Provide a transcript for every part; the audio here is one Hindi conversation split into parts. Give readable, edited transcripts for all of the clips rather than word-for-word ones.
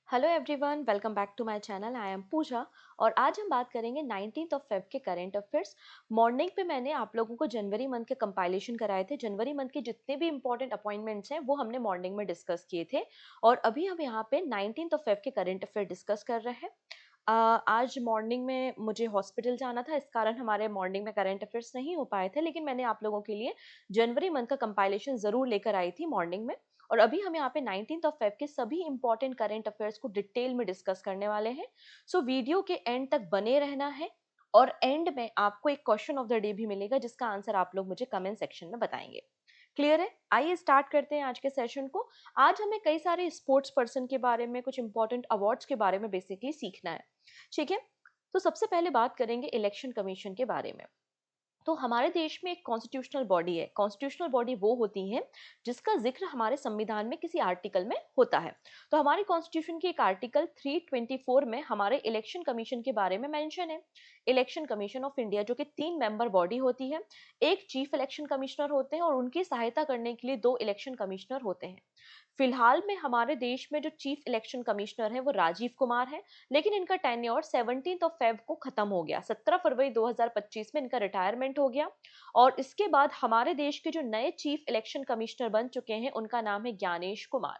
Hello everyone, welcome back to my channel. I am Pooja और आज हम बात करेंगे 19th ऑफ फेब के करंट अफेयर्स। मॉर्निंग पे मैंने आप लोगों को जनवरी मंथ के कंपाइलेशन कराए थे। जनवरी मंथ के जितने भी इंपॉर्टेंट अपॉइंटमेंट्स हैं वो हमने मॉर्निंग में डिस्कस किए थे और अभी हम यहाँ पे 19th ऑफ फेब के करंट अफेयर डिस्कस कर रहे हैं। आज मॉर्निंग में मुझे हॉस्पिटल जाना था, इस कारण हमारे मॉर्निंग में करंट अफेयर्स नहीं हो पाए थे, लेकिन मैंने आप लोगों के लिए जनवरी मंथ का कंपाइलेशन ज़रूर लेकर आई थी मॉर्निंग में। और अभी हम यहाँ पे 19th ऑफ फेब के सभी इंपॉर्टेंट करंट अफेयर्स को डिटेल में डिस्कस करने वाले हैं। सो वीडियो के एंड तक बने रहना है और एंड में आपको एक क्वेश्चन ऑफ द डे भी मिलेगा जिसका आंसर आप लोग मुझे कमेंट सेक्शन में बताएंगे। क्लियर है? आइए स्टार्ट करते हैं आज के सेशन को। आज हमें कई सारे स्पोर्ट्स पर्सन के बारे में, कुछ इंपॉर्टेंट अवार्ड्स के बारे में बेसिकली सीखना है। ठीक है, तो सबसे पहले बात करेंगे इलेक्शन कमीशन के बारे में। तो हमारे देश में एक कॉन्स्टिट्यूशनल बॉडी है। कॉन्स्टिट्यूशनल बॉडी वो होती है जिसका जिक्र हमारे संविधान में किसी आर्टिकल में होता है। तो हमारे कॉन्स्टिट्यूशन की एक आर्टिकल 324 में हमारे इलेक्शन कमीशन के बारे में मेंशन है। इलेक्शन कमीशन ऑफ इंडिया जो कि 3 मेंबर बॉडी होती है। एक चीफ इलेक्शन कमिश्नर होते हैं और उनकी सहायता करने के लिए 2 इलेक्शन कमिश्नर होते हैं। फिलहाल में हमारे देश में जो चीफ इलेक्शन कमिश्नर है वो राजीव कुमार है, लेकिन इनका टेन्योर 17 ऑफ फेब को खत्म हो गया। 17 फरवरी 2025 में इनका रिटायरमेंट हो गया और इसके बाद हमारे देश के जो नए चीफ इलेक्शन कमिश्नर बन चुके हैं उनका नाम है ज्ञानेश कुमार।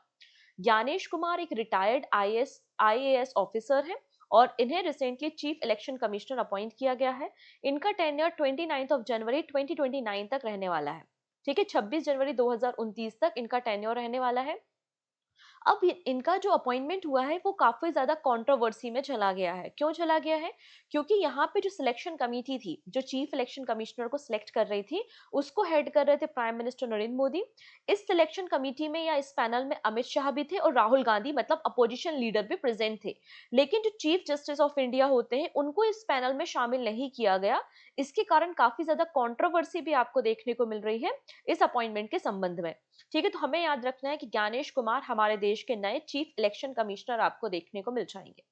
ज्ञानेश कुमार एक रिटायर्ड आईएएस ऑफिसर है और इन्हें recently chief election commissioner appoint किया गया है। इनका टेन्योर 29 ऑफ जनवरी 2029 तक रहने वाला है। ठीक है, 26 जनवरी 2029 तक इनका टेन्योर रहने वाला है। अब इनका जो अपॉइंटमेंट हुआ है वो काफी ज्यादा कंट्रोवर्सी में चला गया है। क्यों चला गया है? क्योंकि यहाँ पे जो सिलेक्शन कमेटी थी, जो चीफ इलेक्शन कमिश्नर को सिलेक्ट कर रही थी, उसको हेड कर रहे थे प्राइम मिनिस्टर नरेंद्र मोदी। इस सिलेक्शन कमेटी में या इस पैनल में अमित शाह भी थे और राहुल गांधी मतलब अपोजिशन लीडर भी प्रेजेंट थे। लेकिन जो चीफ जस्टिस ऑफ इंडिया होते हैं उनको इस पैनल में शामिल नहीं किया गया। इसके कारण काफी ज्यादा कंट्रोवर्सी भी आपको देखने को मिल रही है इस अपॉइंटमेंट के संबंध में। ठीक है, तो हमें याद रखना है कि ज्ञानेश कुमार हमारे देश के नए चीफ इलेक्शन कमिश्नर आपको देखने को मिल जाएंगे।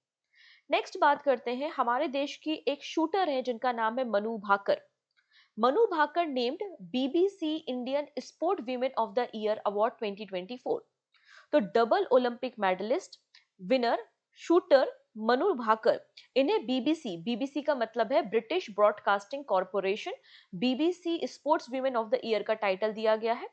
नेक्स्ट बात करते हैं, हमारे देश की एक शूटर है जिनका नाम है Manu Bhaker. Manu Bhaker named BBC Indian sport women of the year award 2024। तो double Olympic medalist, winner, shooter Manu Bhaker, इन्हें बीबीसी, बीबीसी का मतलब है British Broadcasting Corporation, BBC sports women of the year का टाइटल दिया गया है।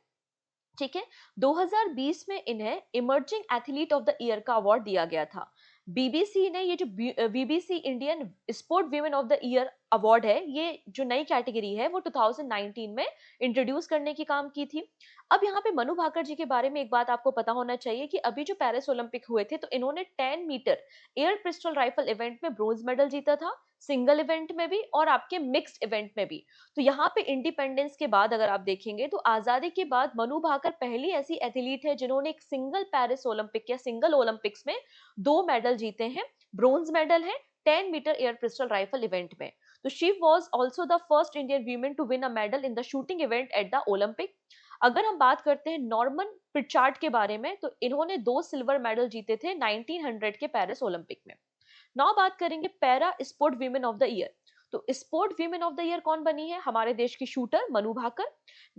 ठीक है, 2020 में इन्हें emerging athlete of the year का अवार्ड दिया गया था। बीबीसी ने ये जो BBC Indian sport women of the year award है, ये जो नई कैटेगरी है वो 2019 में इंट्रोड्यूस करने की काम की थी। अब यहाँ पे मनु भाकर जी के बारे में एक बात आपको पता होना चाहिए कि अभी जो पेरिस ओलंपिक हुए थे तो इन्होंने 10 metre air pistol rifle event में ब्रोंज मेडल जीता था, सिंगल इवेंट में भी और आपके मिक्स्ड इवेंट में भी। तो यहाँ पे इंडिपेंडेंस के बाद अगर आप देखेंगे तो आजादी के बाद मनु भाकर पहली ऐसी एथलीट है जिन्होंने एक सिंगल पेरिस ओलंपिक या सिंगल ओलंपिक्स में 2 मेडल जीते हैं। ब्रोंज मेडल है 10 metre air pistol rifle event में। तो she was also the first Indian women to win a medal in the shooting event at the Olympic. अगर हम बात करते हैं नॉर्मन पिचार्ड के बारे में तो इन्होंने 2 सिल्वर मेडल जीते थे 1900 के पेरिस ओलंपिक में। नाउ बात करेंगे para sport women of the year. तो sport women of the year कौन बनी है? हमारे देश की शूटर मनु भाकर।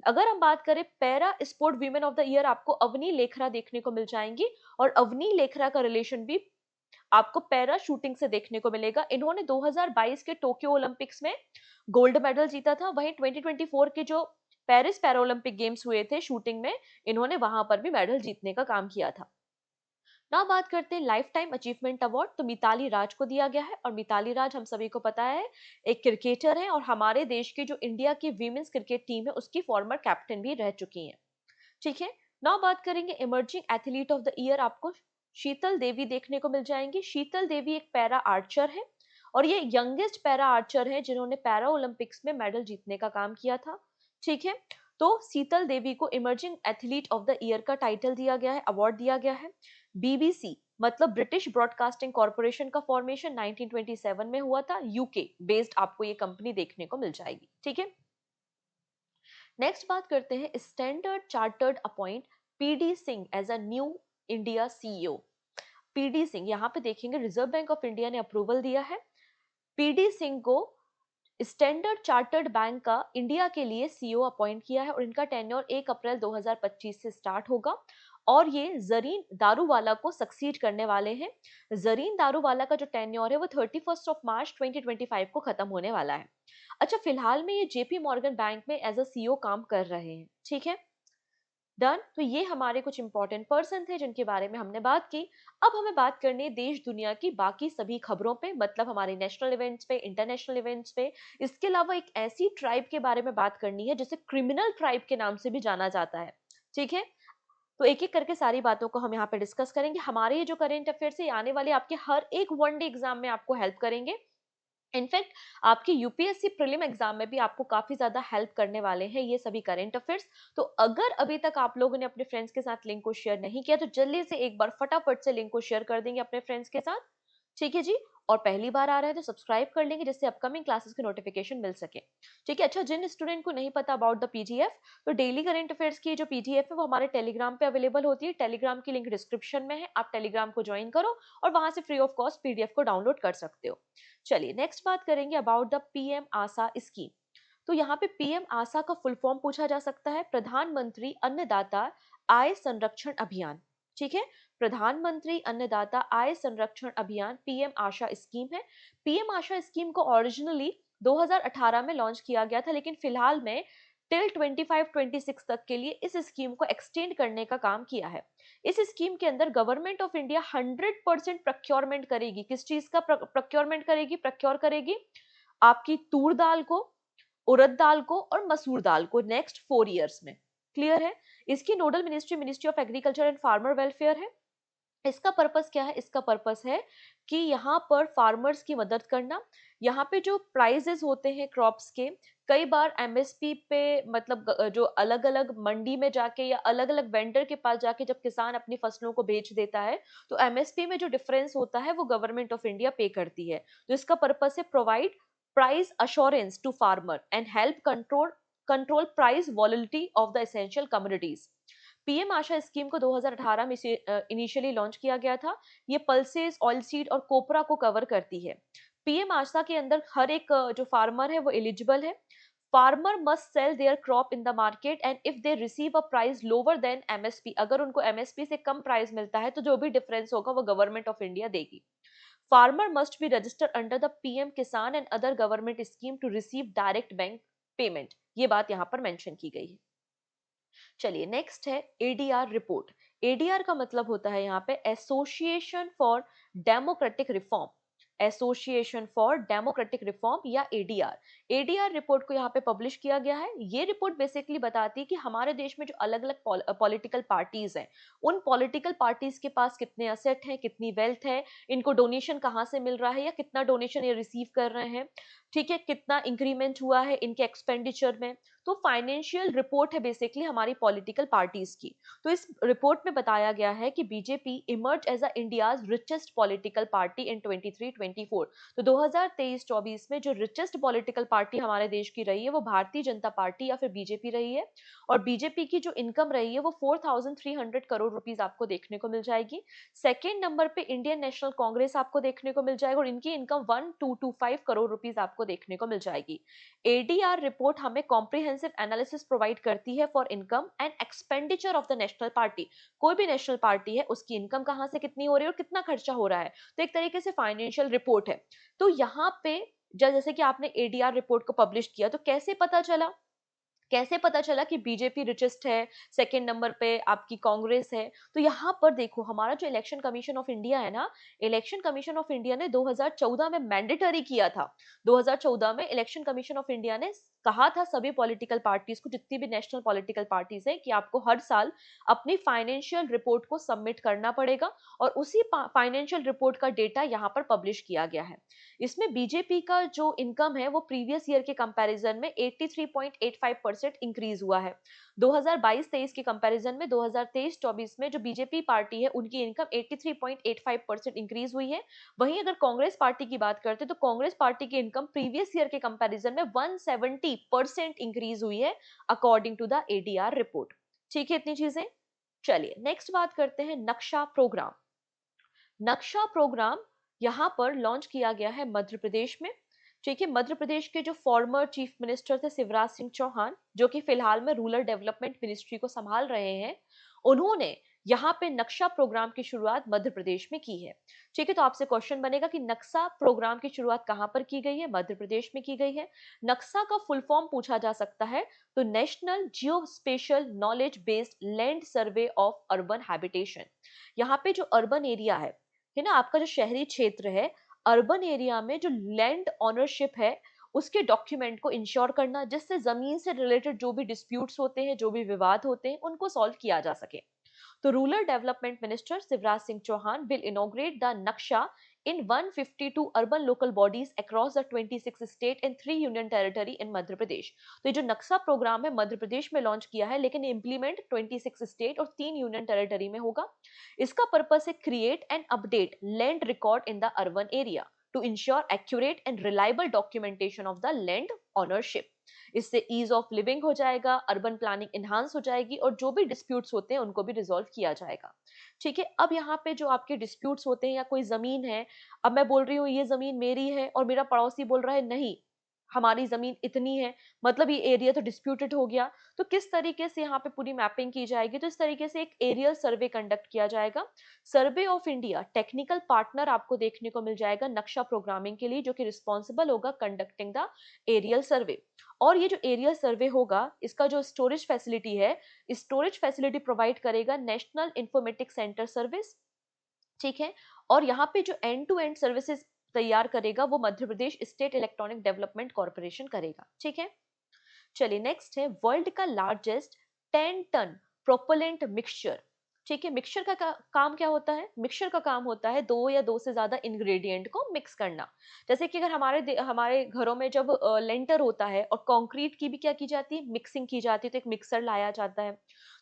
अगर हम बात करें para sport women of the year, आपको अवनी लेखरा देखने को मिल जाएंगी और अवनी लेखरा का रिलेशन भी आपको पैरा शूटिंग से देखने को मिलेगा। इन्होंने 2022 के टोक्यो ओलंपिक्स में गोल्ड मेडल जीता था, वहीं 2024 के जो पेरिस पैरा ओलंपिक गेम्स हुए थे शूटिंग में, इन्होंने वहां पर भी मेडल जीतने का काम किया था। ना बात करते हैं लाइफ टाइम अचीवमेंट अवार्ड, तो मिताली राज को दिया गया है और मिताली राज हम सभी को पता है एक क्रिकेटर है और हमारे देश की जो इंडिया की वीमेंस क्रिकेट टीम है उसकी फॉर्मर कैप्टन भी रह चुकी हैं। ठीक है, ना बात करेंगे emerging athlete of the year, आपको शीतल देवी देखने को मिल जाएंगी। शीतल देवी एक पैरा आर्चर है और ये यंगेस्ट पैरा आर्चर है जिन्होंने पैरा ओलंपिक्स में मेडल जीतने का काम किया था। ठीक है, तो शीतल देवी को emerging athlete of the year का टाइटल दिया गया है, अवार्ड दिया गया है। बीबीसी मतलब ब्रिटिश ब्रॉडकास्टिंग कॉर्पोरेशन का फॉर्मेशन 1927 में हुआ था। यूके बेस्ड आपको ये कंपनी देखने को मिल जाएगी। ठीक है, नेक्स्ट बात करते हैं Standard Chartered appoint PD Singh as a new India CEO. PD Singh, यहाँ पे देखेंगे रिजर्व बैंक ऑफ इंडिया ने अप्रूवल दिया है पीडी सिंह को स्टैंडर्ड चार्टर्ड बैंक का इंडिया के लिए सीईओ अपॉइंट किया है और इनका टेन्योर 1 अप्रैल 2025 से स्टार्ट होगा और ये जरीन दारूवाला को सक्सीड करने वाले हैं। जरीन दारूवाला का जो टेन्योर है वो 31 ऑफ मार्च 2025 को खत्म होने वाला है। अच्छा, फिलहाल में ये जेपी मॉर्गन बैंक में एज अ सीईओ काम कर रहे हैं। ठीक है, डन। तो ये हमारे कुछ इंपॉर्टेंट पर्सन थे जिनके बारे में हमने बात की। अब हमें बात करनी है देश दुनिया की बाकी सभी खबरों पे, मतलब हमारे नेशनल इवेंट्स पे, इंटरनेशनल इवेंट्स पे। इसके अलावा एक ऐसी ट्राइब के बारे में बात करनी है जिसे क्रिमिनल ट्राइब के नाम से भी जाना जाता है। ठीक है, तो एक एक करके सारी बातों को हम यहाँ पे डिस्कस करेंगे। हमारे ये जो करेंट अफेयर्स है आने वाले आपके हर एक वनडे एग्जाम में आपको हेल्प करेंगे। इनफैक्ट आपके यूपीएससी प्रीलिम एग्जाम में भी आपको काफी ज्यादा हेल्प करने वाले हैं ये सभी करंट अफेयर्स। तो अगर अभी तक आप लोगों ने अपने फ्रेंड्स के साथ लिंक को शेयर नहीं किया तो जल्दी से एक बार फटाफट से लिंक को शेयर कर देंगे अपने फ्रेंड्स के साथ। ठीक है जी। और पहली बार आ रहा है तो सब्सक्राइब कर लेंगे जिससे अपकमिंग क्लासेस की नोटिफिकेशन मिल सके। ठीक है। अच्छा, जिन स्टूडेंट को नहीं पता अबाउट द पीडीएफ, तो डेली करंट अफेयर्स की जो पीडीएफ है वो हमारे टेलीग्राम पे अवेलेबल होती है। टेलीग्राम की लिंक डिस्क्रिप्शन में है, आप टेलीग्राम को ज्वाइन करो और वहां से फ्री ऑफ कॉस्ट पीडीएफ को डाउनलोड कर सकते हो। चलिए नेक्स्ट बात करेंगे about the PM Aasha scheme. तो यहाँ पे पीएम आशा का फुल फॉर्म पूछा जा सकता है, प्रधानमंत्री अन्नदाता आय संरक्षण अभियान। ठीक है, प्रधानमंत्री अन्नदाता आय संरक्षण अभियान पीएम आशा स्कीम है। पीएम आशा स्कीम को ओरिजिनली 2018 में लॉन्च किया गया था, लेकिन फिलहाल में टिल 25-26 तक के लिए इस स्कीम को एक्सटेंड करने का काम किया है। इस स्कीम के अंदर गवर्नमेंट ऑफ इंडिया 100% प्रोक्योरमेंट करेगी। किस चीज का प्रोक्योरमेंट करेगी? प्रोक्योर करेगी आपकी तूर दाल को, उड़द दाल को और मसूर दाल को नेक्स्ट 4 इयर्स में। क्लियर है? इसकी nodal ministry ministry of agriculture and farmer welfare है। इसका पर्पस क्या है? इसका पर्पस है कि यहाँ पर फार्मर्स की मदद करना। यहाँ पे जो प्राइजेस होते हैं क्रॉप्स के, कई बार एमएसपी पे, मतलब जो अलग अलग मंडी में जाके या अलग अलग वेंडर के पास जाके जब किसान अपनी फसलों को बेच देता है तो एमएसपी में जो डिफरेंस होता है वो गवर्नमेंट ऑफ इंडिया पे करती है। तो इसका पर्पस है provide price assurance to farmer and help control price volatility of the essential commodities. PM Aasha scheme को 2018 में इनिशियली लॉन्च किया गया था। ये पल्सेस, ऑयल सीड और कोपरा को कवर करती है। पीएम आशा के अंदर हर एक जो फार्मर है वो एलिजिबल है। Farmer must sell their crop in the market and if they receive a price lower than MSP, अगर उनको एमएसपी से कम प्राइस मिलता है तो जो भी डिफरेंस होगा वो गवर्नमेंट ऑफ इंडिया देगी। Farmer must be registered under the PM Kisan and other government scheme to receive direct bank payment. ये बात यहाँ पर मेंशन की गई है। चलिए नेक्स्ट है एडीआर रिपोर्ट। एडीआर का मतलब होता है यहाँ पे association for democratic reform. Association for democratic reform या एडीआर। एडीआर रिपोर्ट को यहाँ पे पब्लिश किया गया है। ये रिपोर्ट बेसिकली बताती है कि हमारे देश में जो अलग अलग पॉलिटिकल पार्टीज हैं, उन पॉलिटिकल पार्टीज के पास कितने असेट हैं, कितनी वेल्थ है, इनको डोनेशन कहाँ से मिल रहा है या कितना डोनेशन ये रिसीव कर रहे हैं। ठीक है, कितना इंक्रीमेंट हुआ है इनके एक्सपेंडिचर में। तो फाइनेंशियल रिपोर्ट है बेसिकली हमारी पॉलिटिकल पार्टीज की। तो इस रिपोर्ट में बताया गया है कि BJP emerge as a India's richest political party in 23-24। तो 2023-24 में जो रिचेस्ट पॉलिटिकल पार्टी हमारे देश की रही है वो भारतीय जनता पार्टी या फिर बीजेपी रही है। और बीजेपी की जो इनकम रही है वो 4,300 करोड़ रुपीज आपको देखने को मिल जाएगी। सेकेंड नंबर पे इंडियन नेशनल कांग्रेस आपको देखने को मिल जाएगा और इनकी इनकम 1,225 करोड़ रुपीज आपको देखने को मिल जाएगी। एडीआर रिपोर्ट हमें कॉम्प्रिहेंसिव एनालिसिस प्रोवाइड करती है for income and expenditure of the national party. कोई भी नेशनल पार्टी है उसकी इनकम कहां से कितनी हो रही है और कितना खर्चा हो रहा है, तो एक तरीके से फाइनेंशियल रिपोर्ट है। तो यहाँ पे जैसे कि आपने एडीआर रिपोर्ट को पब्लिश किया तो कैसे पता चला? कैसे पता चला कि बीजेपी रिचेस्ट है, सेकंड नंबर पे आपकी कांग्रेस है? तो यहाँ पर देखो, हमारा जो इलेक्शन कमीशन ऑफ इंडिया है ना, इलेक्शन कमीशन ऑफ इंडिया ने 2014 में मैंडेटरी किया था। 2014 में इलेक्शन कमीशन ऑफ इंडिया ने कहा था सभी पॉलिटिकल पार्टीज को, जितनी भी नेशनल पॉलिटिकल पार्टीज है, कि आपको हर साल अपनी फाइनेंशियल रिपोर्ट को सबमिट करना पड़ेगा। और उसी फाइनेंशियल रिपोर्ट का डेटा यहाँ पर पब्लिश किया गया है। इसमें बीजेपी का जो इनकम है वो प्रीवियस ईयर के कंपैरिजन में 83.85% इंक्रीज हुआ है। 2022-23 के कंपैरिजन में 2023-24 में जो बीजेपी पार्टी है उनकी इनकम 83.85% इंक्रीज हुई है। वहीं अगर कांग्रेस पार्टी की बात करते हैं तो कांग्रेस पार्टी की इनकम प्रीवियस ईयर के कंपैरिजन में 170% इंक्रीज हुई है according to the ADR report. ठीक है, इतनी चीजें। चलिए नेक्स्ट बात करते हैं नक्शा प्रोग्राम। नक्शा प्रोग्राम यहाँ पर लॉन्च किया गया है मध्य प्रदेश में। ठीक है, मध्य प्रदेश के जो फॉर्मर चीफ मिनिस्टर थे शिवराज सिंह चौहान, जो कि फिलहाल में रूरल डेवलपमेंट मिनिस्ट्री को संभाल रहे हैं, उन्होंने यहाँ पे नक्शा प्रोग्राम की शुरुआत मध्य प्रदेश में की है। ठीक है, तो आपसे क्वेश्चन बनेगा कि नक्शा प्रोग्राम की शुरुआत कहाँ पर की गई है? मध्य प्रदेश में की गई है। नक्शा का फुल फॉर्म पूछा जा सकता है तो national Jio special knowledge based land survey of urban habitation. यहाँ पे जो अर्बन एरिया है ना, आपका जो शहरी क्षेत्र है, अर्बन एरिया में जो लैंड ओनरशिप है, उसके डॉक्यूमेंट को इंश्योर करना, जिससे जमीन से रिलेटेड जो भी डिस्प्यूट्स होते हैं, जो भी विवाद होते हैं, उनको सॉल्व किया जा सके। तो rural development minister Shivraj Singh Chouhan will inaugurate the Naksha in 152 urban local bodies across the 26 state and 3 union territory in Madhya Pradesh. तो ये जो नक्शा प्रोग्राम है मध्य प्रदेश में लॉन्च किया है, लेकिन इम्प्लीमेंट 26 स्टेट और 3 यूनियन टेरिटरी में होगा। इसका पर्पस है create and update land record in the urban area to ensure accurate and reliable documentation of the land ownership. इससे ईज ऑफ लिविंग हो जाएगा, अर्बन प्लानिंग इनहांस हो जाएगी और जो भी डिस्प्यूट्स होते हैं उनको भी रिजॉल्व किया जाएगा। ठीक है, अब यहाँ पे जो आपके डिस्प्यूट्स होते हैं या कोई जमीन है, अब मैं बोल रही हूँ ये जमीन मेरी है और मेरा पड़ोसी बोल रहा है नहीं हमारी जमीन इतनी है, मतलब ये एरिया तो डिस्प्यूटेड हो गया। तो किस तरीके से यहाँ पे पूरी मैपिंग की जाएगी? तो इस तरीके से एक एरियल सर्वे कंडक्ट किया जाएगा। Survey of India technical partner आपको देखने को मिल जाएगा नक्शा प्रोग्रामिंग के लिए, जो कि रिस्पॉन्सिबल होगा कंडक्टिंग द एरियल सर्वे। और ये जो एरियल सर्वे होगा, इसका जो स्टोरेज फैसिलिटी है, स्टोरेज फैसिलिटी प्रोवाइड करेगा नेशनल इंफॉर्मेटिक सेंटर सर्विस। ठीक है, और यहाँ पे जो एंड टू एंड सर्विसेज तैयार करेगा वो Madhya Pradesh state electronic development corporation करेगा। ठीक है, चलिए नेक्स्ट है वर्ल्ड का लार्जेस्ट 10 टन प्रोपेलेंट मिक्सचर। ठीक है, मिक्सचर का काम क्या होता है? मिक्सचर का काम होता है दो या दो से ज्यादा इंग्रेडिएंट को मिक्स करना। जैसे कि अगर हमारे घरों में जब लेंटर होता है और कंक्रीट की भी क्या की जाती है, मिक्सिंग की जाती है, तो एक मिक्सर लाया जाता है।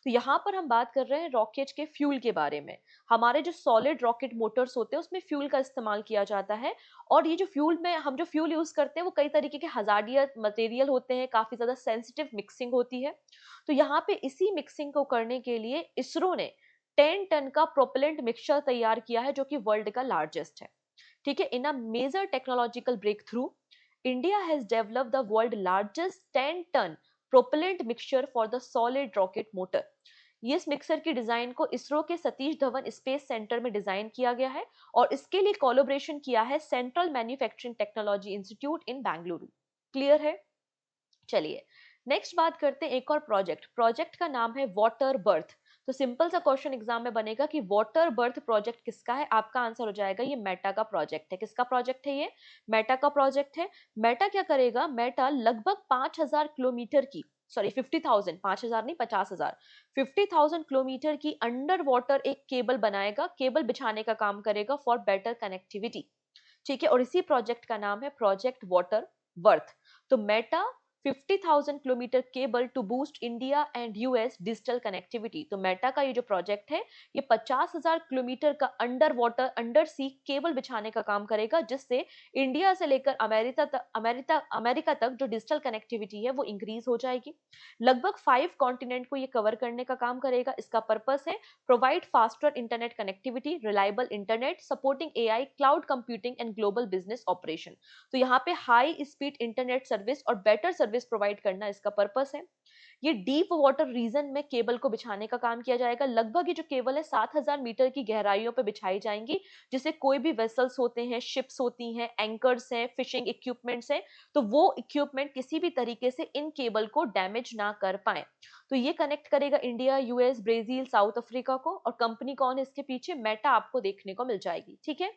तो यहाँ पर हम बात कर रहे हैं रॉकेट के फ्यूल के बारे में। हमारे जो सॉलिड रॉकेट मोटर्स होते हैं उसमें फ्यूल का इस्तेमाल किया जाता है, और ये जो फ्यूल में हम जो फ्यूल यूज करते हैं वो कई तरीके के हजार्डियत मटेरियल होते हैं, काफी ज्यादा सेंसिटिव मिक्सिंग होती है। तो यहाँ पे इसी मिक्सिंग को करने के लिए इसरो ने 10 टन का प्रोपेलेंट मिक्सचर तैयार किया है, जो कि वर्ल्ड का लार्जेस्ट है। ठीक है, in a major technological breakthrough India has developed the world largest 10 ton propellant mixture for the solid rocket motor. ये इस मिक्सर की डिजाइन को इसरो के सतीश धवन स्पेस सेंटर में डिजाइन किया गया है, और इसके लिए कोलैबोरेशन किया है central manufacturing technology institute in Bengaluru. Clear है? चलिए नेक्स्ट बात करते हैं एक और प्रोजेक्ट। प्रोजेक्ट का नाम है वाटर बर्थ। तो सिंपल सा क्वेश्चन एग्जाम में बनेगा कि वाटर बर्थ प्रोजेक्ट किसका है? आपका आंसर हो जाएगा ये मेटा का प्रोजेक्ट है। किसका प्रोजेक्ट है? ये मेटा का प्रोजेक्ट है। मेटा क्या करेगा? मेटा लगभग 5,000 किलोमीटर की, सॉरी 50,000, 5,000 नहीं 50,000, 50,000 किलोमीटर की अंडर वाटर एक केबल बनाएगा, केबल बिछाने का काम करेगा फॉर बेटर कनेक्टिविटी। ठीक है, और इसी प्रोजेक्ट का नाम है प्रोजेक्ट वाटर बर्थ। तो Meta 50,000 kilometre cable to boost India and US digital connectivity. तो मेटा का ये जो प्रोजेक्ट है, ये 50,000 किलोमीटर का under water under sea cable बिछाने का काम करेगा, जिससे इंडिया से लेकर अमेरिका तक जो डिजिटल कनेक्टिविटी है वो इंक्रीज हो जाएगी। लगभग 5 कॉन्टिनेंट को ये कवर करने का काम करेगा। इसका पर्पस है provide faster internet connectivity, reliable internet, supporting AI, cloud computing and global business operation. तो यहाँ पे हाई स्पीड इंटरनेट सर्विस और बेटर सर्विस प्रोवाइड करना इसका पर्पस है। ये डीप वाटर रीजन में केबल को बिछाने का काम किया जाएगा। लगभग ये जो केबल है 7,000 मीटर की गहराइयों पर बिछाई जाएंगी, जिससे कोई भी वेसल्स होते हैं, शिप्स होती हैं, एंकर्स हैं, फिशिंग इक्विपमेंट्स हैं, तो वो इक्विपमेंट किसी भी तरीके से इन केबल को डैमेज ना कर पाए। तो ये कनेक्ट करेगा India, US, Brazil, south Africa को। और कंपनी कौन है इसके पीछे? मेटा आपको देखने को मिल जाएगी। ठीक है,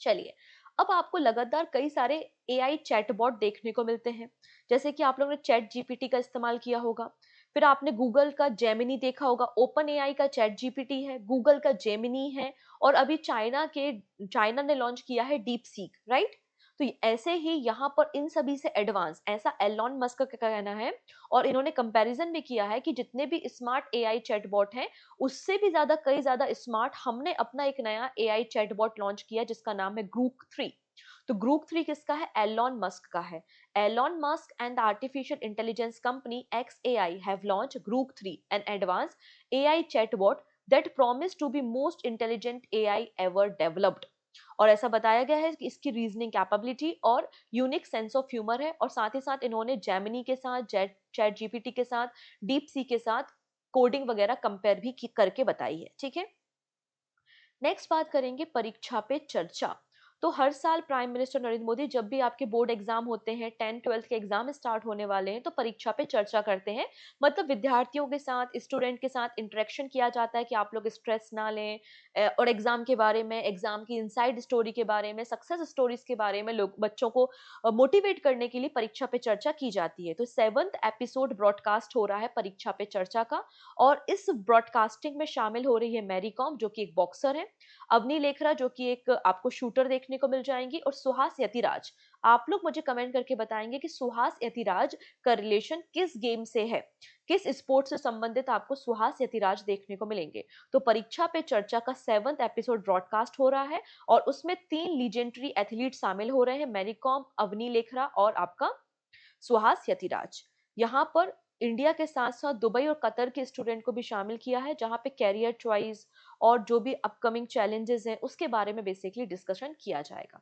चलिए अब आपको लगातार कई सारे एआई चैटबॉट देखने को मिलते हैं। जैसे कि आप लोगों ने चैट जीपीटी का इस्तेमाल किया होगा, फिर आपने गूगल का जेमिनी देखा होगा, ओपन एआई का चैट जीपीटी है, गूगल का जेमिनी है, और अभी चाइना ने लॉन्च किया है डीप सीक, राइट? तो ऐसे ही यहाँ पर इन सभी से एडवांस ऐसा एलॉन मस्क का कहना है, और इन्होंने कंपैरिजन भी किया है कि जितने भी स्मार्ट एआई चैटबॉट हैं, उससे भी कई ज्यादा स्मार्ट हमने अपना एक नया एआई चैटबॉट लॉन्च किया जिसका नाम है ग्रूक 3। तो ग्रूक 3 किसका है? एलॉन मस्क का है। Elon Musk and the artificial intelligence company XAI have launch Grok 3, an advance AI chatbot that promise to be most intelligent AI ever developed. और ऐसा बताया गया है कि इसकी रीजनिंग कैपेबिलिटी और यूनिक सेंस ऑफ ह्यूमर है, और साथ ही साथ इन्होंने जेमिनी के साथ, चैट जीपीटी के साथ, डीप सी के साथ कोडिंग वगैरह कंपेयर भी करके बताई है। ठीक है, नेक्स्ट बात करेंगे परीक्षा पे चर्चा। तो हर साल प्राइम मिनिस्टर नरेंद्र मोदी जब भी आपके बोर्ड एग्जाम होते हैं, 10th 12th के एग्जाम स्टार्ट होने वाले हैं, तो परीक्षा पे चर्चा करते हैं। मतलब विद्यार्थियों के साथ, स्टूडेंट के साथ इंटरेक्शन किया जाता है कि आप लोग स्ट्रेस ना लें, और एग्जाम के बारे में, एग्जाम की इनसाइड स्टोरी के बारे में, सक्सेस स्टोरीज के बारे में लोग बच्चों को मोटिवेट करने के लिए परीक्षा पे चर्चा की जाती है। तो 7th एपिसोड ब्रॉडकास्ट हो रहा है परीक्षा पे चर्चा का, और इस ब्रॉडकास्टिंग में शामिल हो रही है मैरी कॉम जो कि एक बॉक्सर है, अवनी लेखरा जो कि एक आपको शूटर देखने को मिल जाएंगी, और सुहास यतिराज। आप लोग मुझे कमेंट करके बताएंगे कि सुहास यतिराज का रिलेशन किस गेम से है, किस स्पोर्ट्स से संबंधित आपको सुहास यतिराज देखने को मिलेंगे। तो परीक्षा पे चर्चा का 7th एपिसोड ब्रॉडकास्ट हो रहा है, और उसमें 3 लीजेंडरी एथलीट शामिल हो रहे हैं, मैरी कॉम, अवनी लेखरा और आपका सुहास यतिराज। यहाँ पर इंडिया के साथ साथ दुबई और कतर के स्टूडेंट को भी शामिल किया है, जहाँ पे कैरियर चॉइस और जो भी अपकमिंग चैलेंजेस हैं उसके बारे में बेसिकली डिस्कशन किया जाएगा।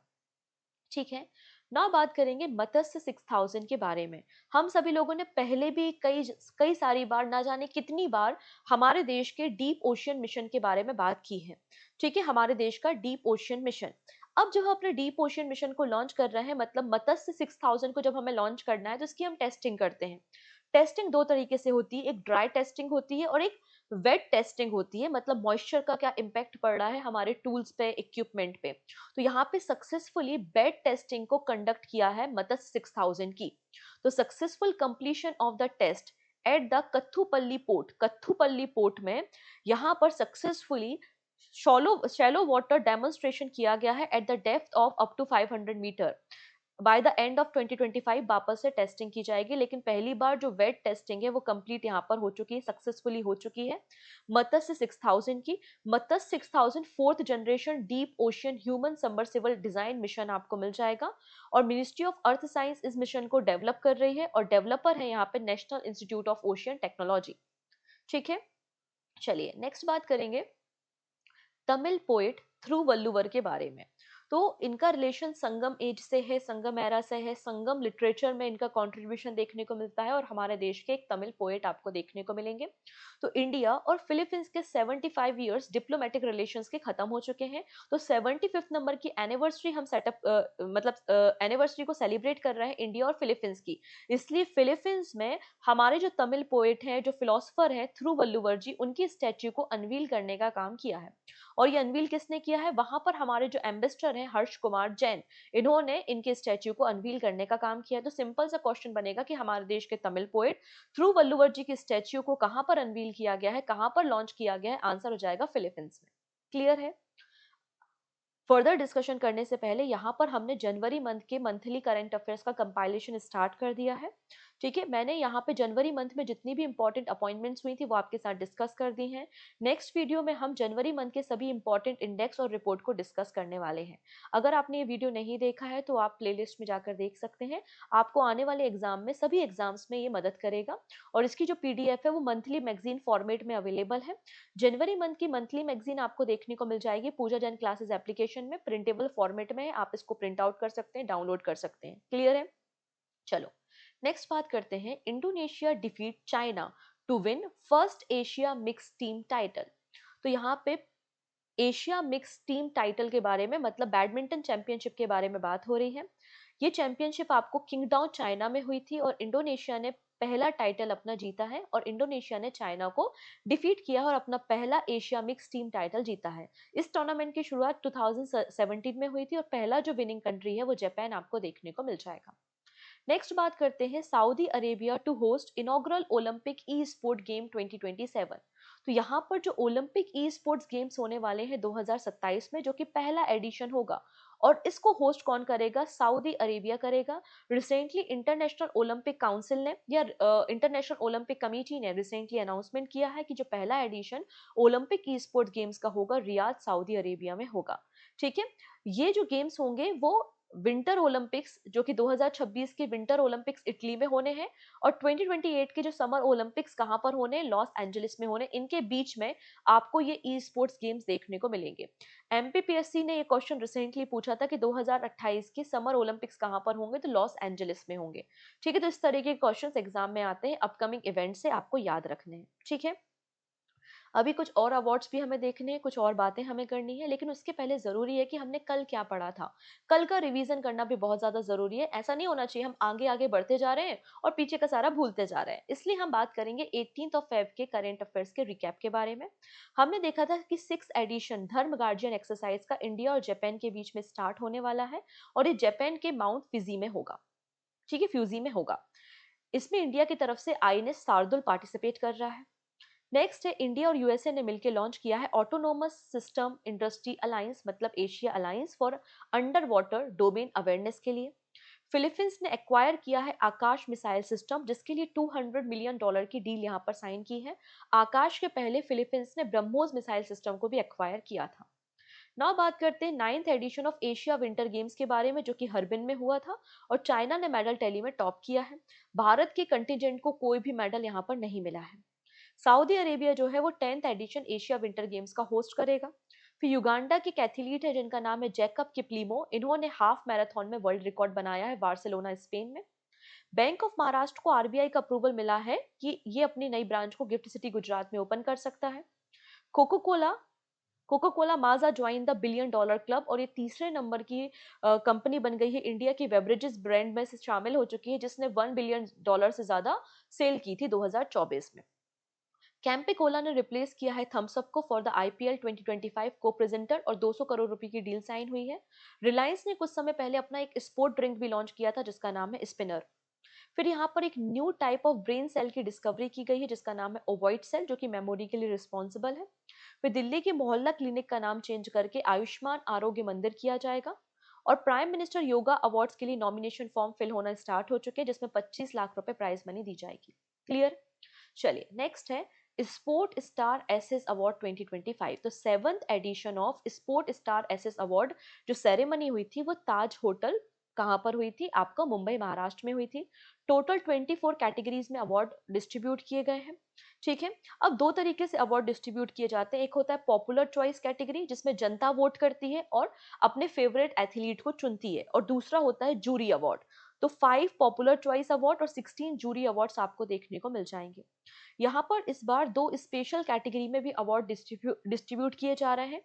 ठीक है, ना बात करेंगे मत्स्य 6000 के बारे में। हम सभी लोगों ने पहले भी कई कई सारी बार, ना जाने कितनी बार, हमारे देश के डीप ओशियन मिशन के बारे में बात की है। ठीक है, हमारे देश का डीप ओशियन मिशन, अब जब हम अपने डीप ओशियन मिशन को लॉन्च कर रहे हैं, मतलब मत्स्य 6000 को जब हमें लॉन्च करना है, तो इसकी हम टेस्टिंग करते हैं। टेस्टिंग दो तरीके से होती है, एक ड्राई टेस्टिंग होती है और एक वेट टेस्टिंग होती है, मतलब मॉइस्चर का क्या इम्पैक्ट पड़ रहा है हमारे टूल्स पे, इक्विपमेंट पे। तो यहाँ पे सक्सेसफुली बेड टेस्टिंग को कंडक्ट किया है मत्स्य 6000 की। तो successful completion of the test at the Kattupalli port में यहाँ पर सक्सेसफुली शैलो वाटर डेमोन्स्ट्रेशन किया गया है at the depth of up to 500 metre. By the end of 2025 वापस से टेस्टिंग की जाएगी, लेकिन पहली बार जो वेट टेस्टिंग है वो कंप्लीट यहाँ पर हो चुकी है, सक्सेसफुली हो चुकी है मत्स्य 6000 की। मत्स्य 6000 4th generation deep ocean human submersible design mission आपको मिल जाएगा, और मिनिस्ट्री ऑफ अर्थ साइंस इस मिशन को डेवलप कर रही है, और डेवलपर है यहाँ पे national institute of ocean technology. ठीक है, चलिए नेक्स्ट बात करेंगे तमिल पोएट थिरुवल्लुवर के बारे में। तो इनका रिलेशन संगम एज से है, संगम एरा से है, संगम लिटरेचर में इनका कंट्रीब्यूशन देखने को मिलता है, और हमारे देश के एक तमिल पोएट आपको देखने को मिलेंगे। तो इंडिया और फिलीपींस के 75 इयर्स डिप्लोमेटिक रिलेशंस के खत्म हो चुके हैं। तो 75th नंबर की एनिवर्सरी हम मतलब एनिवर्सरी को सेलिब्रेट कर रहे हैं इंडिया और फिलीपींस की। इसलिए फिलीपींस में हमारे जो तमिल पोएट हैं, जो फिलोसफर हैं थिरुवल्लुवर जी, उनकी स्टैच्यू को अनवील करने का काम किया है। और ये अनवील किसने किया है, वहां पर हमारे जो एम्बेसडर हैं हर्ष कुमार जैन, इन्होंने इनके स्टैच्यू को अनवील करने का काम किया है। तो सिंपल सा क्वेश्चन बनेगा कि हमारे देश के तमिल पोएट थिरुवल्लुवर जी की स्टैच्यू को कहां पर अनवील किया गया है, कहां पर लॉन्च किया गया है, आंसर हो जाएगा फिलीपींस में। क्लियर है। फर्दर डिस्कशन करने से पहले यहाँ पर हमने जनवरी मंथ के मंथली करंट अफेयर्स का कंपाइलेशन स्टार्ट कर दिया है। ठीक है, मैंने यहाँ पे जनवरी मंथ में जितनी भी इंपॉर्टेंट अपॉइंटमेंट्स हुई थी वो आपके साथ डिस्कस कर दी हैं। नेक्स्ट वीडियो में हम जनवरी मंथ के सभी इंपॉर्टेंट इंडेक्स और रिपोर्ट को डिस्कस करने वाले हैं। अगर आपने ये वीडियो नहीं देखा है तो आप प्लेलिस्ट में जाकर देख सकते हैं, आपको आने वाले एग्जाम में, सभी एग्जाम्स में ये मदद करेगा। और इसकी जो पीडीएफ है वो मंथली मैगजीन फॉर्मेट में अवेलेबल है। जनवरी मंथ की मंथली मैगजीन आपको देखने को मिल जाएगी पूजा जैन क्लासेस एप्लीकेशन में, प्रिंटेबल फॉर्मेट में है, आप इसको प्रिंट आउट कर सकते हैं, डाउनलोड कर सकते हैं। क्लियर है। चलो नेक्स्ट बात करते हैं, Indonesia defeat China to win first Asia mix team title. तो यहाँ पे एशिया मिक्स टीम टाइटल के बारे में, मतलब बैडमिंटन चैंपियनशिप के बारे में बात हो रही है। ये चैंपियनशिप आपको किंगडाउ चाइना में हुई थी, और इंडोनेशिया ने पहला टाइटल अपना जीता है, और इंडोनेशिया ने चाइना को डिफीट किया है और अपना पहला एशिया मिक्स टीम टाइटल जीता है। इस टूर्नामेंट की शुरुआत 2017 में हुई थी, और पहला जो विनिंग कंट्री है वो जापान आपको देखने को मिल जाएगा। नेक्स्ट बात करते हैं Saudi Arabia to host inaugural Olympic esport game 2027। तो यहाँ पर जो ओलंपिक ई स्पोर्ट्स गेम्स होने वाले हैं 2027 में, जो कि पहला एडिशन होगा, और इसको होस्ट कौन करेगा, सऊदी अरेबिया करेगा। रिसेंटली इंटरनेशनल ओलंपिक काउंसिल ने या इंटरनेशनल ओलंपिक कमेटी ने रिसेंटली अनाउंसमेंट किया है कि जो पहला edition Olympic esports games का होगा, रियाद सऊदी अरेबिया में होगा। ठीक है, ये जो गेम्स होंगे वो विंटर ओलंपिक्स जो कि 2026 के विंटर ओलंपिक्स इटली में होने हैं और 2028 के जो समर ओलंपिक्स कहाँ पर होने हैं, लॉस एंजलिस में होने, इनके बीच में आपको ये ई स्पोर्ट्स गेम्स देखने को मिलेंगे। एमपीपीएससी ने ये क्वेश्चन रिसेंटली पूछा था कि 2028 के समर ओलंपिक्स कहाँ पर होंगे, तो लॉस एंजलिस में होंगे। ठीक है, तो इस तरीके के क्वेश्चंस एग्जाम में आते हैं, अपकमिंग इवेंट से आपको याद रखने हैं। ठीक है, अभी कुछ और अवार्ड्स भी हमें देखने हैं, कुछ और बातें हमें करनी है, लेकिन उसके पहले ज़रूरी है कि हमने कल क्या पढ़ा था। कल का रिवीजन करना भी बहुत ज़्यादा ज़रूरी है। ऐसा नहीं होना चाहिए हम आगे-आगे बढ़ते जा रहे हैं और पीछे का सारा भूलते जा रहे हैं। इसलिए हम बात करेंगे 18th ऑफ फेब के करंट अफेयर्स के रिकैप के बारे में। हमने देखा था कि 6th एडिशन धर्म गार्जियन एक्सरसाइज का इंडिया और जापान के बीच में स्टार्ट होने वाला है और ये जापान के माउंट फिजी में होगा। ठीक है, फ्यूजी में होगा। इसमें इंडिया की तरफ से आईएनएस शार्दुल पार्टिसिपेट कर रहा है। नेक्स्ट है, इंडिया और यूएसए ने मिलकर लॉन्च किया है ऑटोनोमस सिस्टम इंडस्ट्री अलायंस, मतलब Asia alliance for under water domain awareness के लिए। फिलीपींस ने एक्वायर किया है आकाश मिसाइल सिस्टम, जिसके लिए $200 मिलियन की डील यहां पर साइन की है। आकाश के पहले फिलीपींस ने ब्रह्मोस मिसाइल सिस्टम को भी एक्वायर किया था। नाउ बात करते हैं 9th edition of Asia winter games के बारे में, जो कि हरबिन में हुआ था और चाइना ने मेडल टैली में टॉप किया है। भारत के कंटिजेंट को कोई भी मेडल यहाँ पर नहीं मिला है। सऊदी अरेबिया जो है वो 10th edition Asia winter games का होस्ट करेगा। फिर युगांडा की कैथलीट है जिनका नाम है जैकब किप्लिमो, इन्होंने हाफ मैराथन में वर्ल्ड रिकॉर्ड बनाया है बार्सिलोना स्पेन में। बैंक ऑफ महाराष्ट्र को आरबीआई का अप्रूवल मिला है कि ये अपनी नई ब्रांच को गिफ्ट सिटी गुजरात में ओपन कर सकता है। Coca Cola Coca Cola Maaza join the billion dollar club और ये तीसरे नंबर की कंपनी बन गई है इंडिया की बेवरेजेस ब्रांड में से शामिल हो चुकी है, जिसने $1 बिलियन से ज्यादा सेल की थी 2024 में। कैंपे कोला ने रिप्लेस किया है थम्स अप को फॉर द आईपीएल 2025 को प्रेजेंटर और 200 करोड़ रुपए की डील साइन हुई है। रिलायंस ने कुछ समय पहले अपना एक स्पोर्ट ड्रिंक भी लॉन्च किया था जिसका नाम है स्पिनर। फिर यहाँ पर एक new type of brain cell की डिस्कवरी की गई है जिसका नाम है ओवॉइड सेल, जो कि मेमोरी के लिए रिस्पॉन्सिबल है। फिर दिल्ली के मोहल्ला क्लिनिक का नाम चेंज करके आयुष्मान आरोग्य मंदिर किया जाएगा। और प्राइम मिनिस्टर योगा अवार्ड्स के लिए नॉमिनेशन फॉर्म फिल होना स्टार्ट हो चुके हैं, जिसमें 25 लाख रुपए प्राइज मनी दी जाएगी। क्लियर? चलिए, नेक्स्ट है स्पोर्ट स्टार एसेस अवार्ड 2025। तो 7th edition of sport star aces award जो सेरेमनी हुई थी वो ताज होटल कहाँ पर हुई थी, आपका मुंबई महाराष्ट्र में हुई थी। टोटल 24 कैटेगरीज में अवार्ड डिस्ट्रीब्यूट किए गए हैं। ठीक है, अब दो तरीके से अवार्ड डिस्ट्रीब्यूट किए जाते हैं। एक होता है पॉपुलर चॉइस कैटेगरी जिसमें जनता वोट करती है और अपने फेवरेट एथलीट को चुनती है, और दूसरा होता है जूरी अवार्ड। तो 5 पॉपुलर चॉइस अवार्ड और 16 जूरी अवार्ड्स आपको देखने को मिल जाएंगे। यहाँ पर इस बार दो स्पेशल कैटेगरी में भी अवार्ड डिस्ट्रीब्यूट किए जा रहे हैं।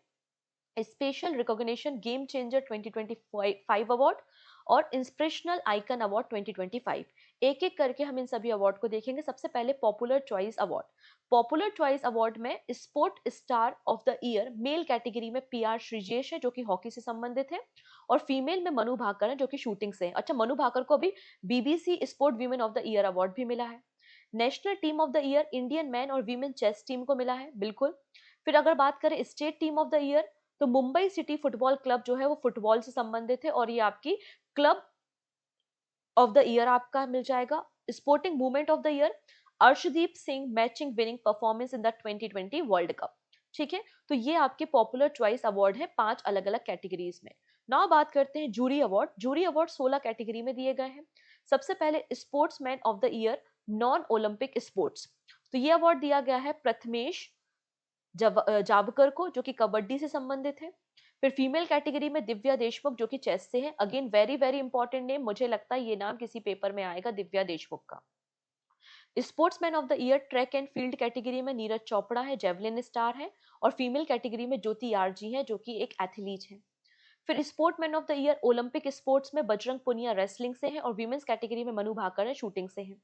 Special recognition game changer 2025 award और इंस्पिरेशनल आइकन अवार्ड 2025। एक एक करके हम इन सभी अवार्ड को देखेंगे। सबसे पहले popular choice award. Popular choice award में sport star of the year male category में पीआर श्रीजेश है जो कि हॉकी से संबंधित है, और फीमेल में मनु भाकर है जो कि शूटिंग से है। अच्छा, मनु भाकर को अभी BBC sport women of the year award भी मिला है। National team of the year Indian man और वीमेन चेस टीम को मिला है, बिल्कुल। फिर अगर बात करें state team of the year, तो मुंबई सिटी फुटबॉल क्लब जो है वो फुटबॉल से संबंधित है और ये आपकी क्लब ऑफ द ईयर आपका मिल जाएगा। Sporting movement of the year Arshdeep Singh matching winning performance in the 2020 world cup. ठीक है, तो ये आपके पॉपुलर चॉइस अवार्ड है 5 अलग अलग कैटेगरीज में। नाउ बात करते हैं jury award. Jury award 16 category में दिए गए हैं। सबसे पहले sportsman of the year non Olympic sports, तो ये अवार्ड दिया गया है प्रथमेश जावकर को जो कि कबड्डी से संबंधित है। फिर फीमेल कैटेगरी में दिव्या देशमुख जो कि चेस से है। Again very very important name, मुझे लगता है ये नाम किसी पेपर में आएगा, दिव्या देशमुख का। Sportsman of the year track and field category में नीरज चोपड़ा है, जेवलिन स्टार है। और फीमेल कैटेगरी में ज्योति आरजी है जो कि एक एथलीट है। फिर sportsman of the year Olympic sports में बजरंग पुनिया रेसलिंग से है, और वीमेंस कैटेगरी में मनु भाकर है, शूटिंग से है।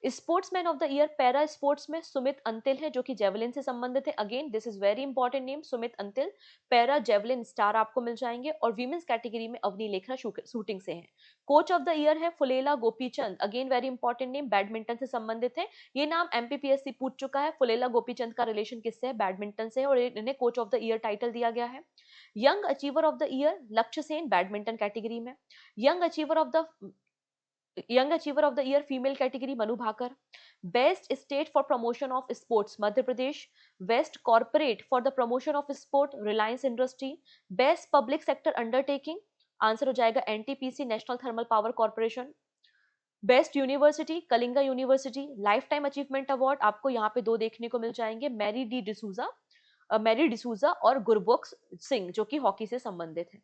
Sportsman of the year para sports में सुमित अंतिल है जो कि जेवलिन से संबंधित है। Again this is very important name, Sumit Antil, para javelin star आपको मिल जाएंगे। और वीमेंस कैटेगरी में अवनी लेखरा शूटिंग से है। कोच ऑफ द ईयर है Pullela Gopichand, again very important name, badminton से संबंधित है। ये नाम एमपीपीएससी पूछ चुका है, फुलेला गोपीचंद का रिलेशन किससे है, बैडमिंटन से है, और इन्हें coach of the year title दिया गया है। Young achiever of the year Lakshya Sen badminton category में। Young achiever of the year female category Manu Bhaker. Best state for promotion of sports Madhya Pradesh. Best corporate for the promotion of sport Reliance industry. Best public sector undertaking answer हो जाएगा NTPC, national thermal power corporation. Best university, Kalinga university. Lifetime achievement award आपको यहाँ पे दो देखने को मिल जाएंगे, मैरी डिसूजा और गुरबख्श सिंह, जो कि हॉकी से संबंधित है।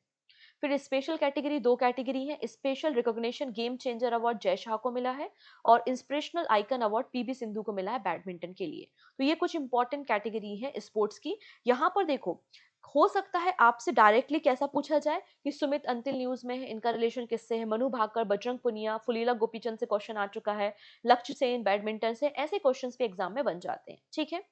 फिर स्पेशल कैटेगरी, दो कैटेगरी है। Special recognition game changer award Jay Shah को मिला है, और inspirational icon award PB Sindhu को मिला है बैडमिंटन के लिए। तो ये कुछ इंपॉर्टेंट कैटेगरी है स्पोर्ट्स की। यहाँ पर देखो, हो सकता है आपसे डायरेक्टली कैसा पूछा जाए कि सुमित अंतिल न्यूज में है, इनका रिलेशन किससे है, मनु भाकर, बजरंग पुनिया, फुलीला गोपीचंद से क्वेश्चन आ चुका है, लक्ष्य सेन बैडमिंटन से, ऐसे क्वेश्चंस भी एग्जाम में बन जाते हैं। ठीक है,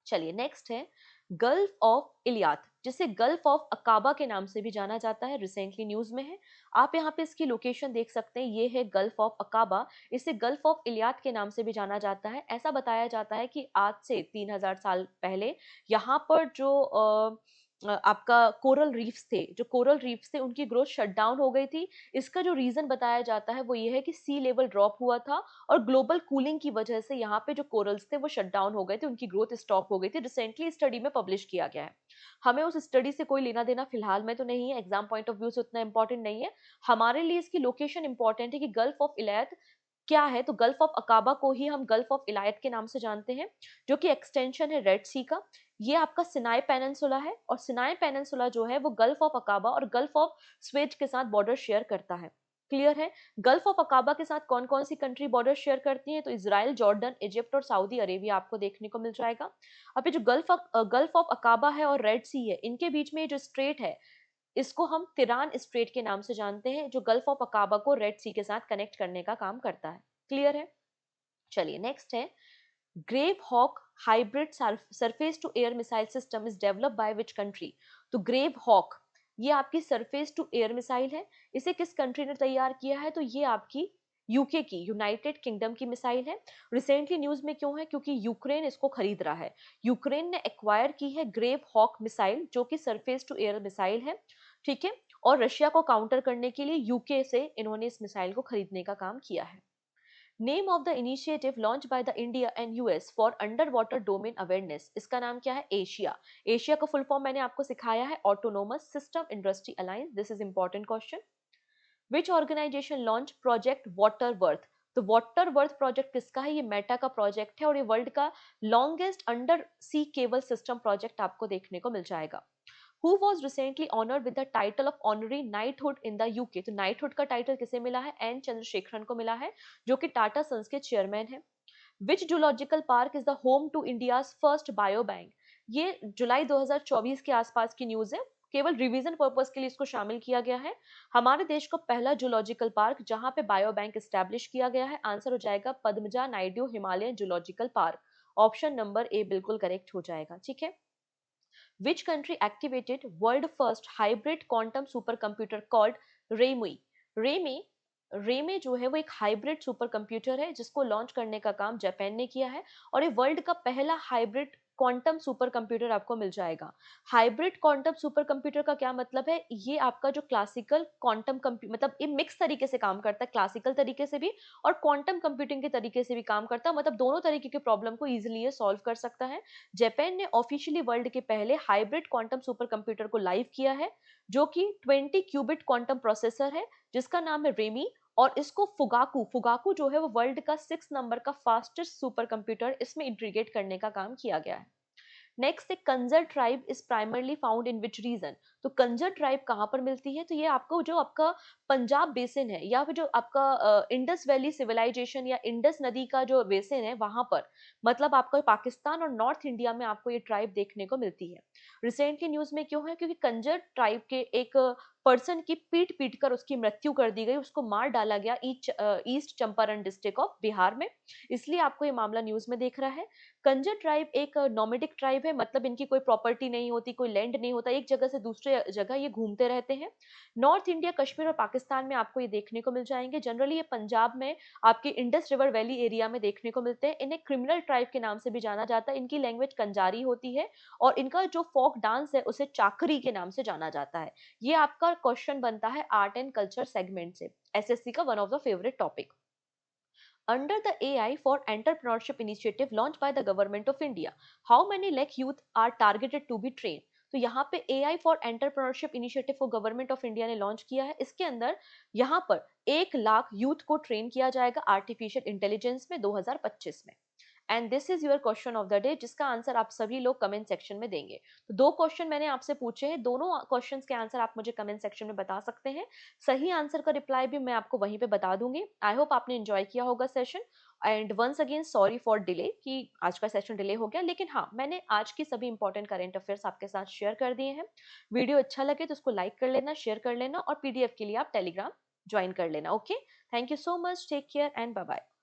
चलिए नेक्स्ट है गल्फ ऑफ इलियात, जिसे गल्फ ऑफ अकाबा के नाम से भी जाना जाता है, रिसेंटली न्यूज में है। आप यहाँ पे इसकी लोकेशन देख सकते हैं, ये है गल्फ ऑफ अकाबा। इसे गल्फ ऑफ इलियात के नाम से भी जाना जाता है। ऐसा बताया जाता है कि आज से 3000 साल पहले यहाँ पर जो आपका कोरल रीफ्स थे, जो कोरल रीफ्स थे, उनकी ग्रोथ शट डाउन हो गई थी। इसका जो रीजन बताया जाता है वो ये है कि सी लेवल ड्रॉप हुआ था, और ग्लोबल कूलिंग की वजह से यहाँ पे जो कोरल्स थे वो शट डाउन हो गए थे, उनकी ग्रोथ स्टॉप हो गई थी। रिसेंटली स्टडी में पब्लिश किया गया है। हमें उस स्टडी से कोई लेना देना फिलहाल में तो नहीं है, एग्जाम पॉइंट ऑफ व्यू से उतना इंपॉर्टेंट नहीं है। हमारे लिए इसकी लोकेशन इंपॉर्टेंट है कि गल्फ ऑफ इलायत क्या है, तो गल्फ ऑफ अकाबा को ही हम गल्फ ऑफ इलायत के नाम से जानते हैं, जो कि एक्सटेंशन है रेड सी का। ये आपका सिनाई पेनिनसुला है, और सिनाई पेनिनसुला जो है वो गल्फ ऑफ अकाबा और गल्फ ऑफ स्वेज के साथ बॉर्डर शेयर करता है। क्लियर है? गल्फ ऑफ अकाबा के साथ कौन कौन सी कंट्री बॉर्डर शेयर करती है, तो इजराइल, जॉर्डन, इजिप्ट और सऊदी अरेबिया आपको देखने को मिल जाएगा। अब ये जो गल्फ ऑफ अकाबा है और रेड सी है, इनके बीच में ये जो स्ट्रेट है, इसको हम तिरान स्ट्रेट के नाम से जानते हैं, जो गल्फ ऑफ अकाबा को रेड सी के साथ कनेक्ट करने का काम करता है। क्लियर है? चलिए नेक्स्ट है grave hawk hybrid surface to air missile system is developed by which country. तो ग्रेव हॉक ये आपकी सरफेस टू एयर मिसाइल है। इसे किस कंट्री ने तैयार किया है, तो ये आपकी यूके की, यूनाइटेड किंगडम की मिसाइल है। रिसेंटली न्यूज में क्यों है, क्योंकि यूक्रेन इसको खरीद रहा है। यूक्रेन ने एक्वायर की है ग्रेव हॉक मिसाइल, जो कि सरफेस टू एयर मिसाइल है। ठीक है, और रशिया को काउंटर करने के लिए यूके से इन्होंने इस मिसाइल को खरीदने का काम किया है। Name of the initiative launch by the India and US for under water domain awareness, इसका नाम क्या है, एशिया। एशिया का फुल फॉर्म मैंने आपको सिखाया है, autonomous system industry alliance. This is important question. Which organization launch project water worth. तो वाटर वर्थ प्रोजेक्ट किसका है, ये मेटा का प्रोजेक्ट है, और ये वर्ल्ड का longest under sea cable system project आपको देखने को मिल जाएगा। Who was recently honored with the title of honorary knighthood in the UK। तो नाइटहुड का टाइटल किसे मिला है, एन चंद्रशेखरन को मिला है, जो कि टाटा सन्स के चेयरमैन है। Which zoological park is the home to India's first bio bank. ये जुलाई 2024 के आसपास की न्यूज है, केवल रिवीजन पर्पस के लिए इसको शामिल किया गया है। हमारे देश का पहला जूलॉजिकल पार्क जहां पे बायो बैंक स्टैब्लिश किया गया है, आंसर हो जाएगा Padmaja Naidu Himalayan zoological park. Option number A बिल्कुल करेक्ट हो जाएगा। ठीक है, which country activated world first hybrid quantum supercomputer called Reimei. Reimei Reimei जो है वो एक हाइब्रिड सुपर कंप्यूटर है, जिसको लॉन्च करने का काम जापान ने किया है, और ये वर्ल्ड का पहला हाइब्रिड क्वांटम सुपर कंप्यूटर आपको मिल जाएगा। हाइब्रिड क्वांटम सुपर कंप्यूटर का क्या मतलब है, ये आपका जो क्लासिकल क्वांटम मतलब ये मिक्स तरीके से काम करता है, क्लासिकल तरीके से भी और क्वांटम कंप्यूटिंग के तरीके से भी काम करता है, मतलब दोनों तरीके के प्रॉब्लम को इजिली ये सॉल्व कर सकता है। जापान ने ऑफिशियली वर्ल्ड के पहले हाइब्रिड क्वांटम सुपर कंप्यूटर को लाइव किया है, जो कि 20 क्यूबिट क्वांटम प्रोसेसर है, जिसका नाम है रेमी। और इसको फुगाकू फुगाकू जो है वो वर्ल्ड का 6 नंबर का फास्टेस्ट सुपर कंप्यूटर, इसमें इंटीग्रेट करने का काम किया गया है। नेक्स्ट है Kanjar tribe is primarily found in which region. तो कंजर ट्राइब कहाँ पर मिलती है, तो ये आपको जो आपका पंजाब बेसिन है, या फिर जो आपका इंडस वैली सिविलाइजेशन या इंडस नदी का जो बेसिन है वहां पर, मतलब आपका पाकिस्तान और नॉर्थ इंडिया में आपको ये ट्राइब देखने को मिलती है। रिसेंटली न्यूज में क्यों है, क्योंकि कंजर ट्राइब के एक पर्सन की पीट पीट कर उसकी मृत्यु कर दी गई, उसको मार डाला गया east Champaran district of Bihar में, इसलिए आपको ये मामला न्यूज में देख रहा है। कंजर ट्राइब एक नोमैडिक ट्राइब है, मतलब इनकी कोई प्रॉपर्टी नहीं होती, कोई लैंड नहीं होता, एक जगह से दूसरे जगह ये घूमते रहते हैं। नॉर्थ इंडिया, कश्मीर और पाकिस्तान में आपको ये देखने को मिल जाएंगे। जनरली ये पंजाब में आपके इंडस रिवर वैली एरिया में देखने को मिलते हैं। इन्हें क्रिमिनल ट्राइब के नाम से भी जाना जाता है। इनकी लैंग्वेज कंजारी होती है, और इनका जो फोक डांस है उसे चाकरी के नाम से जाना जाता है। ये आपका क्वेश्चन बनता है आर्ट एंड कल्चर सेगमेंट से, एसएससी का one of the favourite topic. Under the AI for Entrepreneurship initiative launched by the Government of India, how many lakh youth are targeted to be trained? तो यहाँ पे एआई फॉर एंटरप्रेन्योरशिप इनिशिएटिव को गवर्नमेंट ऑफ इंडिया ने लॉन्च किया है। इसके अंदर यहाँ पर 1 लाख यूथ को ट्रेन किया जाएगा आर्टिफिशियल इंटेलिजेंस में 2025 में। And this is your question of the day, जिसका आंसर आप सभी लोग कमेंट सेक्शन में देंगे। तो 2 क्वेश्चन मैंने आपसे पूछे हैं, दोनों क्वेश्चंस के आंसर आप मुझे कमेंट सेक्शन में बता सकते हैं। सही आंसर का रिप्लाई भी मैं आपको वहीं पे बता दूंगी। आई होप आपने एंजॉय किया होगा session. And once again sorry for delay कि आज का सेशन डिले हो गया, लेकिन हाँ, मैंने आज की सभी इंपॉर्टेंट करंट अफेयर्स आपके साथ शेयर कर दिए हैं। वीडियो अच्छा लगे तो उसको लाइक कर लेना, शेयर कर लेना, और पीडीएफ के लिए आप टेलीग्राम ज्वाइन कर लेना। Okay, thank you so much, take care and bye bye.